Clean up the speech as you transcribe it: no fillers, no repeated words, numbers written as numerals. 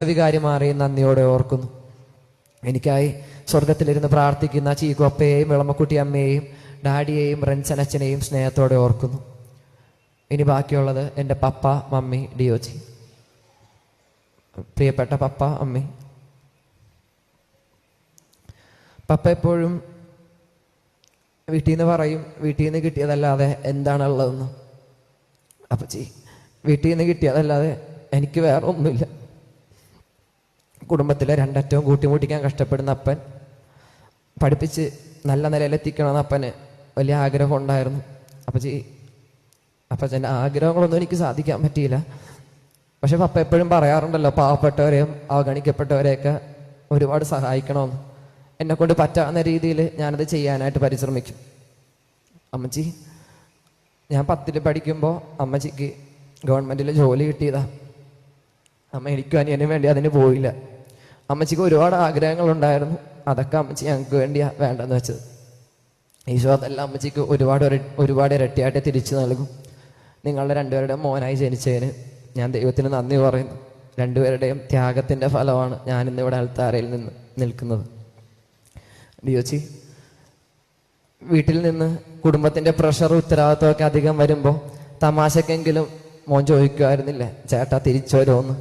വികാരി മാറിയും നന്ദിയോടെ ഓർക്കുന്നു. എനിക്കായി സ്വർഗത്തിലിരുന്ന് പ്രാർത്ഥിക്കുന്ന ചീക്കോപ്പയെയും വിളമക്കുട്ടി അമ്മയെയും ഡാഡിയെയും റെൻസനച്ചനെയും സ്നേഹത്തോടെ ഓർക്കുന്നു. ഇനി ബാക്കിയുള്ളത് എൻ്റെ പപ്പ, മമ്മി, ഡിയോജി. പ്രിയപ്പെട്ട പപ്പ, അമ്മി. പപ്പ എപ്പോഴും വീട്ടിൽ നിന്ന് പറയും, വീട്ടിൽ നിന്ന് കിട്ടിയതല്ലാതെ എന്താണുള്ളതെന്ന്. അപ്പച്ചി, വീട്ടിൽ നിന്ന് കിട്ടിയതല്ലാതെ എനിക്ക് വേറെ ഒന്നുമില്ല. കുടുംബത്തിലെ രണ്ടറ്റവും കൂട്ടിമുട്ടിക്കാൻ കഷ്ടപ്പെടുന്ന അപ്പൻ, പഠിപ്പിച്ച് നല്ല നിലയിലെത്തിക്കണമെന്ന് അപ്പന് വലിയ ആഗ്രഹം ഉണ്ടായിരുന്നു. അപ്പച്ചൻ്റെ ആഗ്രഹങ്ങളൊന്നും എനിക്ക് സാധിക്കാൻ പറ്റിയില്ല. പക്ഷെ പപ്പ എപ്പോഴും പറയാറുണ്ടല്ലോ, പാവപ്പെട്ടവരെയും അവഗണിക്കപ്പെട്ടവരെയൊക്കെ ഒരുപാട് സഹായിക്കണമെന്ന്. എന്നെക്കൊണ്ട് പറ്റാവുന്ന രീതിയിൽ ഞാനത് ചെയ്യാനായിട്ട് പരിശ്രമിക്കും. അമ്മച്ചി, ഞാൻ 10ൽ പഠിക്കുമ്പോൾ അമ്മച്ചിക്ക് ഗവൺമെൻറ്റിൽ ജോലി കിട്ടിയതാ. അമ്മ എനിക്കും അനിയനും വേണ്ടി അതിന് പോയില്ല. അമ്മച്ചിക്ക് ഒരുപാട് ആഗ്രഹങ്ങളുണ്ടായിരുന്നു. അതൊക്കെ അമ്മച്ചി ഞങ്ങൾക്ക് വേണ്ടിയാണ് വേണ്ടെന്ന് വെച്ചത്. ഈശോ അതെല്ലാം അമ്മച്ചിക്ക് ഒരുപാട് ഇരട്ടിയായിട്ട് തിരിച്ചു നൽകും. നിങ്ങളുടെ രണ്ടുപേരുടെയും മോനായി ജനിച്ചതിന് ഞാൻ ദൈവത്തിന് നന്ദി പറയുന്നു. രണ്ടുപേരുടെയും ത്യാഗത്തിൻ്റെ ഫലമാണ് ഞാനിന്നിവിടെ അൽത്താരയിൽ നിന്ന് നിൽക്കുന്നത്. ഡിയോച്ചി, വീട്ടിൽ നിന്ന് കുടുംബത്തിൻ്റെ പ്രഷർ ഉത്തരവാദിത്വമൊക്കെ അധികം വരുമ്പോൾ തമാശക്കെങ്കിലും മോൻ ചോദിക്കുമായിരുന്നില്ലേ, ചേട്ടാ തിരിച്ചു വരുമോന്ന്.